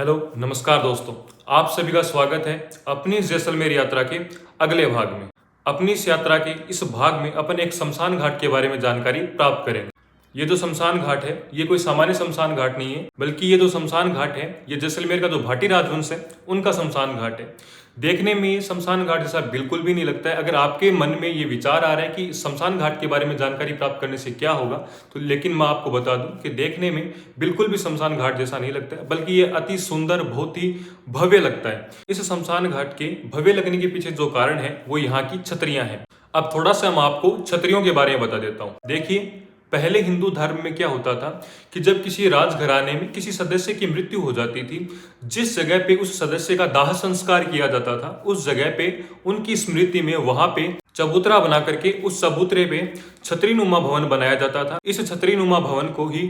Hello, नमस्कार दोस्तों। आप सभी का स्वागत है अपनी इस जैसलमेर यात्रा के अगले भाग में। अपनी इस यात्रा के इस भाग में अपन एक शमशान घाट के बारे में जानकारी प्राप्त करेंगे। ये जो शमशान घाट है, ये कोई सामान्य शमशान घाट नहीं है, बल्कि ये जो शमशान घाट है, ये जैसलमेर का जो भाटी राजवंश है, उनका शमशान घाट है। देखने में ये शमशान घाट जैसा बिल्कुल भी नहीं लगता है। अगर आपके मन में ये विचार आ रहा है कि शमशान घाट के बारे में जानकारी प्राप्त करने से क्या होगा, तो लेकिन मैं आपको बता दूं कि देखने में बिल्कुल भी शमशान घाट जैसा नहीं लगता है, बल्कि ये अति सुंदर, बहुत ही भव्य लगता है। इस शमशान घाट के भव्य लगने के पीछे जो कारण है, वो यहाँ की छतरियां हैं। अब थोड़ा सा मैं आपको छतरियों के बारे में बता देता हूँ। देखिए, पहले हिंदू धर्म में क्या होता था कि जब किसी राजघराने में किसी सदस्य की मृत्यु हो जाती थी, जिस जगह पे उस सदस्य का दाह संस्कार किया जाता था, उस जगह पे उनकी स्मृति में वहां पे चबूतरा बना करके उस चबूतरे पे छतरीनुमा भवन बनाया जाता था। इस छतरीनुमा भवन को ही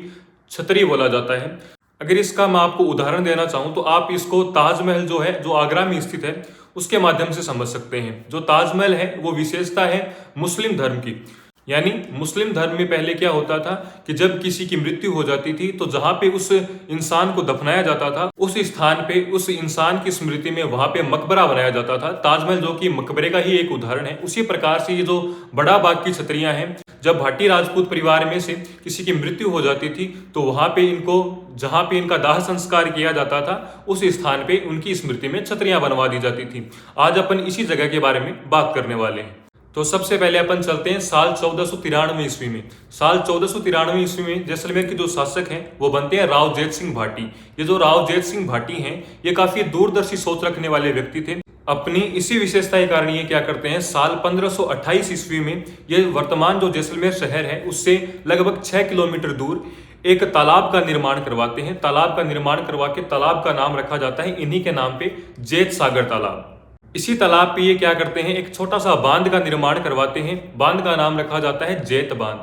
छतरी बोला जाता है। अगर इसका मैं आपको उदाहरण देना चाहूँ तो आप इसको ताजमहल जो है, जो आगरा में स्थित है, उसके माध्यम से समझ सकते हैं। जो ताजमहल है वो विशेषता है मुस्लिम धर्म की। यानी मुस्लिम धर्म में पहले क्या होता था कि जब किसी की मृत्यु हो जाती थी, तो जहां पे उस इंसान को दफनाया जाता था, उस स्थान पे उस इंसान की स्मृति में वहां पे मकबरा बनाया जाता था। ताजमहल जो कि मकबरे का ही एक उदाहरण है। उसी प्रकार से ये जो बड़ा बाग की छतरियां हैं, जब भाटी राजपूत परिवार में से किसी की मृत्यु हो जाती थी, तो वहां पे इनको, जहां पे इनका दाह संस्कार किया जाता था, उस स्थान पे उनकी स्मृति में छतरियां बनवा दी जाती थी। आज अपन इसी जगह के बारे में बात करने वाले हैं। तो सबसे पहले अपन चलते हैं साल 1493 ईस्वी में। साल 1493 ईस्वी में जैसलमेर के जो शासक हैं वो बनते हैं राव जेठ सिंह भाटी। ये जो राव जेठ सिंह भाटी हैं, ये काफी दूरदर्शी सोच रखने वाले व्यक्ति थे। अपनी इसी विशेषता के कारण ये क्या करते हैं, साल 1528 ईस्वी में ये वर्तमान जो जैसलमेर शहर है उससे लगभग 6 किलोमीटर दूर एक तालाब का निर्माण करवाते हैं। तालाब का निर्माण करवा के तालाब का नाम रखा जाता है इन्हीं के नाम पे, जेठ सागर तालाब। इसी तालाब पे ये क्या करते हैं, एक छोटा सा बांध का निर्माण करवाते हैं। बांध का नाम रखा जाता है जेठ बांध।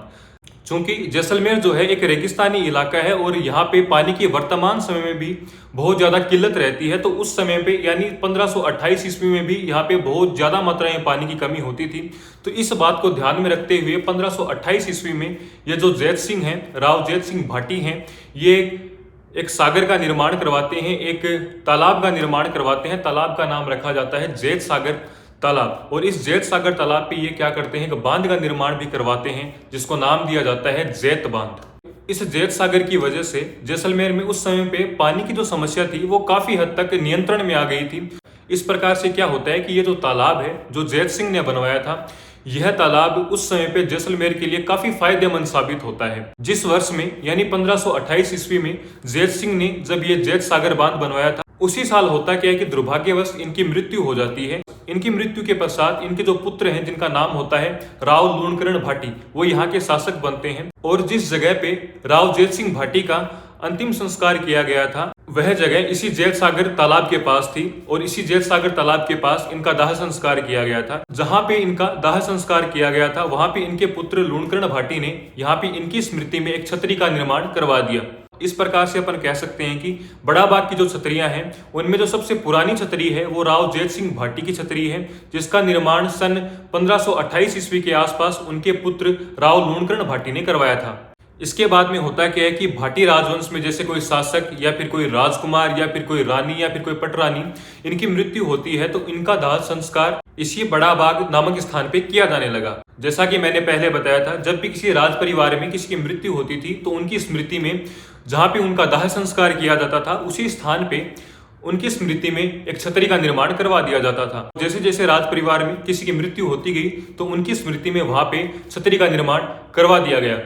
चूंकि जैसलमेर जो है एक रेगिस्तानी इलाका है और यहाँ पे पानी की वर्तमान समय में भी बहुत ज्यादा किल्लत रहती है, तो उस समय पे यानी 1528 ईस्वी में भी यहाँ पे बहुत ज्यादा मात्रा में पानी की कमी होती थी। तो इस बात को ध्यान में रखते हुए 1528 ईस्वी में ये जो जेठ सिंह हैं, राव जेठ सिंह भाटी हैं, ये एक सागर का निर्माण करवाते हैं, एक तालाब का निर्माण करवाते हैं। तालाब का नाम रखा जाता है जेठ सागर तालाब। और इस जेठ सागर तालाब पे ये क्या करते हैं कि बांध का निर्माण भी करवाते हैं, जिसको नाम दिया जाता है जेठ बांध। इस जेठ सागर की वजह से जैसलमेर में उस समय पे पानी की जो समस्या थी वो काफी हद तक नियंत्रण में आ गई थी। इस प्रकार से क्या होता है कि ये जो तालाब है, जो जेठ सिंह ने बनवाया था, यह तालाब उस समय पे जैसलमेर के लिए काफी फायदेमंद साबित होता है। जिस वर्ष में यानी 1528 ईस्वी में जेठ सिंह ने जब ये जेठ सागर बांध बनवाया था, उसी साल होता क्या है कि दुर्भाग्यवश इनकी मृत्यु हो जाती है। इनकी मृत्यु के पश्चात इनके जो पुत्र हैं, जिनका नाम होता है राव लूणकरण भाटी, वो यहाँ के शासक बनते हैं। और जिस जगह पे राव जेठ सिंह भाटी का अंतिम संस्कार किया गया था, वह जगह इसी जेठ सागर तालाब के पास थी। और इसी जेठ सागर तालाब के पास इनका दाह संस्कार किया गया था। जहां पे इनका दाह संस्कार किया गया था, वहां पे इनके पुत्र लूणकरण भाटी ने यहाँ पे इनकी स्मृति में एक छतरी का निर्माण करवा दिया। इस प्रकार से अपन कह सकते हैं कि बड़ा बाग की जो छतरियां हैं, उनमें जो सबसे पुरानी छतरी है वो राव जेठ सिंह भाटी की छतरी है, जिसका निर्माण सन 1528 ईस्वी के आसपास उनके पुत्र राव लूणकरण भाटी ने करवाया था। इसके बाद में होता क्या है कि भाटी राजवंश में जैसे कोई शासक या फिर कोई राजकुमार या फिर कोई रानी या फिर कोई पटरानी, इनकी मृत्यु होती है, तो इनका दाह संस्कार इसी बड़ा बाग नामक स्थान पे किया जाने लगा। जैसा कि मैंने पहले बताया था, जब भी किसी राज परिवार में किसी की मृत्यु होती थी, तो उनकी स्मृति में जहां पे उनका दाह संस्कार किया जाता था, उसी स्थान पे उनकी स्मृति में एक छतरी का निर्माण करवा दिया जाता था। जैसे जैसे राज परिवार में किसी की मृत्यु होती गई, तो उनकी स्मृति में वहां पे छतरी का निर्माण करवा दिया गया।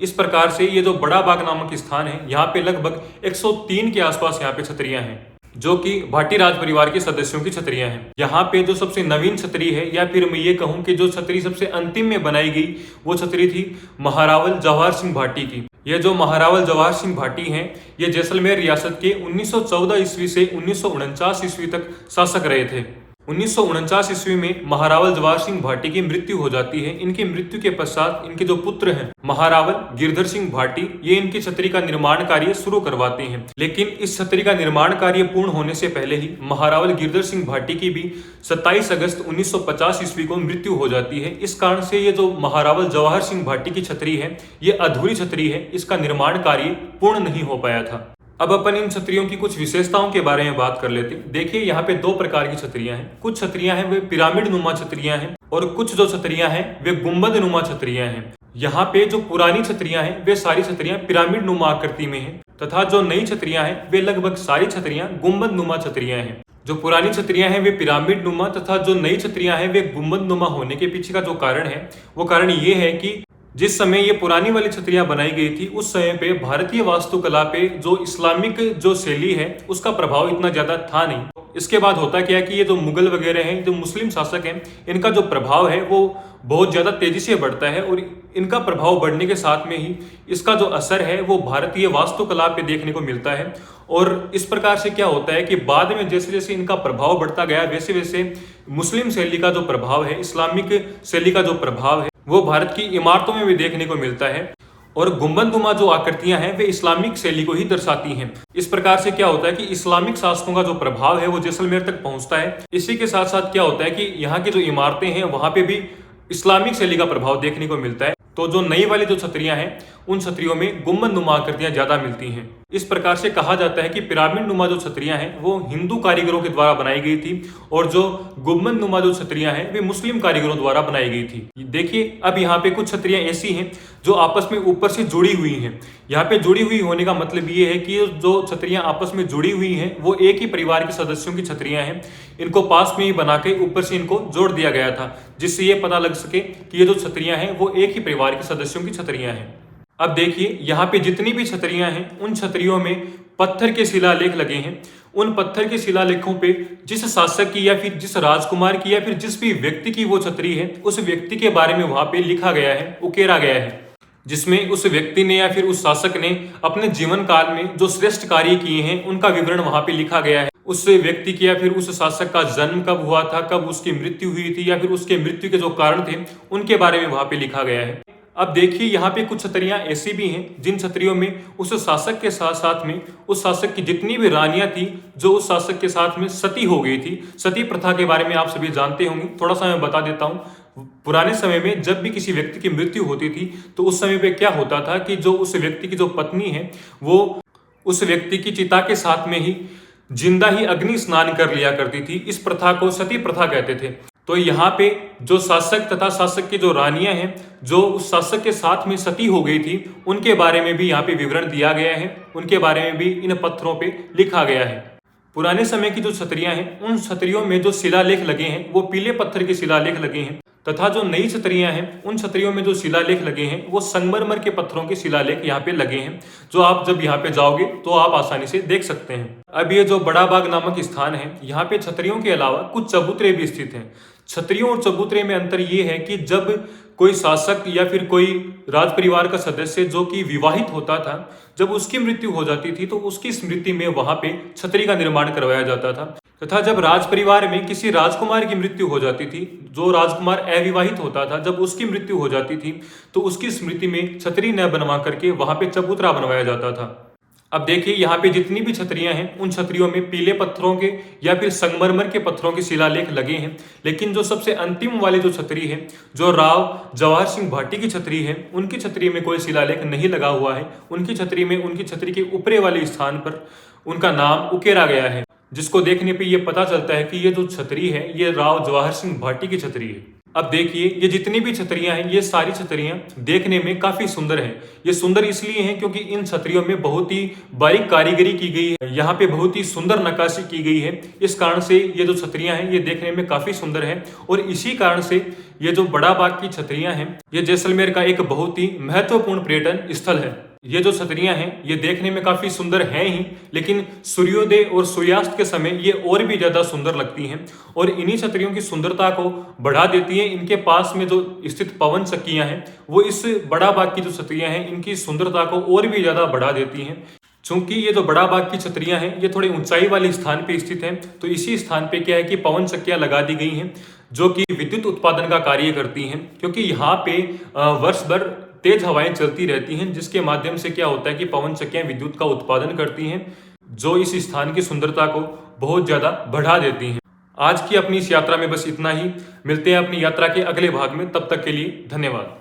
इस प्रकार से ये जो बड़ा बाग नामक स्थान है, यहाँ पे लगभग 103 के आसपास यहाँ पे छतरियां हैं, जो कि भाटी राज परिवार के सदस्यों की छतरियां हैं। यहाँ पे जो सबसे नवीन छतरी है, या फिर मैं ये कहूँ कि जो छतरी सबसे अंतिम में बनाई गई, वो छतरी थी महारावल जवाहर सिंह भाटी की। ये जो महारावल जवाहर सिंह भाटी हैं, ये जैसलमेर रियासत के 1914 ईस्वी से 1949 ईस्वी तक शासक रहे थे। 1949 ईस्वी में महारावल जवाहर सिंह भाटी की मृत्यु हो जाती है। इनकी मृत्यु के पश्चात इनके जो पुत्र हैं महारावल गिरधर सिंह भाटी, ये इनकी छतरी का निर्माण कार्य शुरू करवाते हैं। लेकिन इस छतरी का निर्माण कार्य पूर्ण होने से पहले ही महारावल गिरधर सिंह भाटी की भी 27 अगस्त 1950 ईस्वी को मृत्यु हो जाती है। इस कारण से ये जो महारावल जवाहर सिंह भाटी की छतरी है, ये अधूरी छतरी है, इसका निर्माण कार्य पूर्ण नहीं हो पाया था। अब अपन इन छतरियों की कुछ विशेषताओं के बारे में बात कर लेते हैं। देखिए यहाँ पे दो प्रकार की छतरियां हैं। कुछ छतरियां हैं वे पिरामिड नुमा छतरियां हैं और कुछ जो छतरियां हैं वे गुंबद नुमा छतरियां हैं। यहाँ पे जो पुरानी छतरियां हैं वे सारी छतरियां पिरामिड नुमा आकृति में हैं तथा जो नई छतरियां हैं वे लगभग सारी छतरियां गुंबद नुमा छतरियां हैं। जो पुरानी छतरियां हैं वे पिरामिड नुमा तथा जो नई छतरियां हैं वे गुंबद नुमा होने के पीछे का जो कारण है वो कारण ये है कि जिस समय ये पुरानी वाली छतरियां बनाई गई थी उस समय पे भारतीय वास्तुकला पे जो इस्लामिक जो शैली है उसका प्रभाव इतना ज्यादा था नहीं। इसके बाद होता क्या है कि ये जो मुगल वगैरह हैं, जो मुस्लिम शासक हैं, इनका जो प्रभाव है वो बहुत ज्यादा तेजी से बढ़ता है और इनका प्रभाव बढ़ने के साथ में ही इसका जो असर है वो भारतीय वास्तुकला पे देखने को मिलता है। और इस प्रकार से क्या होता है कि बाद में जैसे जैसे इनका प्रभाव बढ़ता गया वैसे वैसे मुस्लिम शैली का जो प्रभाव है, इस्लामिक शैली का जो प्रभाव है वो भारत की इमारतों में भी देखने को मिलता है। और गुंबद नुमा जो आकृतियां हैं वे इस्लामिक शैली को ही दर्शाती हैं। इस प्रकार से क्या होता है कि इस्लामिक शासकों का जो प्रभाव है वो जैसलमेर तक पहुंचता है। इसी के साथ साथ क्या होता है कि यहाँ की जो इमारतें हैं वहां पे भी इस्लामिक शैली का प्रभाव देखने को मिलता है। तो जो नई वाली जो छतरियां हैं उन छतरियों में गुंबद नुमा आकृतियां ज्यादा मिलती हैं। इस प्रकार से कहा जाता है कि पिरामिड नुमा जो छतरियां हैं वो हिंदू कारीगरों के द्वारा बनाई गई थी और जो गुंबद नुमा जो छतरियां हैं वे मुस्लिम कारीगरों द्वारा बनाई गई थी। देखिए अब यहाँ पे कुछ छतरियां ऐसी हैं जो आपस में ऊपर से जुड़ी हुई हैं। यहाँ पे जुड़ी हुई होने का मतलब ये है कि जो छतरियां आपस में जुड़ी हुई हैं वो एक ही परिवार के सदस्यों की छतरियां हैं। इनको पास में ही बना के ऊपर से इनको जोड़ दिया गया था जिससे ये पता लग सके कि ये जो छतरियां हैं वो एक ही परिवार के सदस्यों की छतरियां हैं। अब देखिए यहाँ पे जितनी भी छतरियां हैं उन छतरियों में पत्थर के शिलालेख लगे हैं। उन पत्थर के शिलालेखों पे जिस शासक की या फिर जिस राजकुमार की या फिर जिस भी व्यक्ति की वो छतरी है उस व्यक्ति के बारे में वहां पे लिखा गया है, उकेरा गया है, जिसमें उस व्यक्ति ने या फिर उस शासक ने अपने जीवन काल में जो श्रेष्ठ कार्य किए हैं उनका विवरण वहां पे लिखा गया है। उस व्यक्ति की या फिर उस शासक का जन्म कब हुआ था, कब उसकी मृत्यु हुई थी या फिर उसके मृत्यु के जो कारण थे उनके बारे में वहां पे लिखा गया है। अब देखिए यहाँ पे कुछ छतरियां ऐसी भी हैं जिन छतरियों में उस शासक के साथ साथ में उस शासक की जितनी भी रानियां थी जो उस शासक के साथ में सती हो गई थी। सती प्रथा के बारे में आप सभी जानते होंगे, थोड़ा सा मैं बता देता हूँ। पुराने समय में जब भी किसी व्यक्ति की मृत्यु होती थी तो उस समय पे क्या होता था कि जो उस व्यक्ति की जो पत्नी है वो उस व्यक्ति की चिता के साथ में ही जिंदा ही अग्नि स्नान कर लिया करती थी। इस प्रथा को सती प्रथा कहते थे। तो यहाँ पे जो शासक तथा शासक की जो रानियां हैं जो उस शासक के साथ में सती हो गई थी उनके बारे में भी यहाँ पे विवरण दिया गया है, उनके बारे में भी इन पत्थरों पे लिखा गया है। पुराने समय की जो छतरियां हैं उन छतरियों में जो शिलालेख लगे हैं वो पीले पत्थर के शिलालेख लगे हैं तथा जो नई छतरियां हैं उन छतरियों में जो शिलालेख लगे हैं वो संगमरमर के पत्थरों के शिलालेख यहाँ पे लगे हैं, जो आप जब यहाँ पे जाओगे तो आप आसानी से देख सकते हैं। अब ये जो बड़ा बाग नामक स्थान है यहाँ पे छतरियों के अलावा कुछ चबूतरे भी स्थित हैं। छतरियों और चबूतरे में अंतर ये है कि जब कोई शासक या फिर कोई राज परिवार का सदस्य जो कि विवाहित होता था जब उसकी मृत्यु हो जाती थी तो उसकी स्मृति में वहां पे छतरी का निर्माण करवाया जाता था। तथा जब राज परिवार में किसी राजकुमार की मृत्यु हो जाती थी, जो राजकुमार अविवाहित होता था, जब उसकी मृत्यु हो जाती थी तो उसकी स्मृति में छतरी न बनवा करके वहां पे चबूतरा बनवाया जाता था। अब देखिए यहाँ पे जितनी भी छतरियां हैं उन छतरियों में पीले पत्थरों के या फिर संगमरमर के पत्थरों के शिलालेख लगे हैं, लेकिन जो सबसे अंतिम वाली जो छतरी है जो राव जवाहर सिंह भाटी की छतरी है उनकी छतरी में कोई शिलालेख नहीं लगा हुआ है। उनकी छतरी में उनकी छतरी के ऊपरे वाले स्थान पर उनका नाम उकेरा गया है, जिसको देखने पे ये पता चलता है कि ये जो छतरी है ये राव जवाहर सिंह भाटी की छतरी है। अब देखिए ये जितनी भी छतरियां हैं ये सारी छतरियां देखने में काफी सुंदर हैं। ये सुंदर इसलिए हैं क्योंकि इन छतरियों में बहुत ही बारीक कारीगरी की गई है, यहाँ पे बहुत ही सुंदर नक्काशी की गई है। इस कारण से ये जो छतरियां हैं ये देखने में काफी सुंदर है और इसी कारण से ये जो बड़ा बाग की छतरियां हैं ये जैसलमेर का एक बहुत ही महत्वपूर्ण पर्यटन स्थल है। ये जो छतरियां हैं ये देखने में काफी सुंदर हैं ही, लेकिन सूर्योदय और सूर्यास्त के समय ये और भी ज्यादा सुंदर लगती हैं और इन्हीं छतरियों की सुंदरता को बढ़ा देती है इनके पास में जो स्थित पवन चक्कियां हैं वो इस बड़ा बाग की जो छतरियां हैं इनकी सुंदरता को और भी ज्यादा बढ़ा देती हैं। चूंकि ये जो बड़ा बाग की छतरियां हैं ये थोड़ी ऊंचाई वाले स्थान पे स्थित हैं तो इसी स्थान पे क्या है कि पवन चक्कियां लगा दी गई हैं जो कि विद्युत उत्पादन का कार्य करती हैं, क्योंकि यहाँ पे वर्ष भर तेज हवाएं चलती रहती हैं जिसके माध्यम से क्या होता है कि पवन चक्कियां विद्युत का उत्पादन करती हैं जो इस स्थान की सुंदरता को बहुत ज्यादा बढ़ा देती हैं। आज की अपनी इस यात्रा में बस इतना ही। मिलते हैं अपनी यात्रा के अगले भाग में, तब तक के लिए धन्यवाद।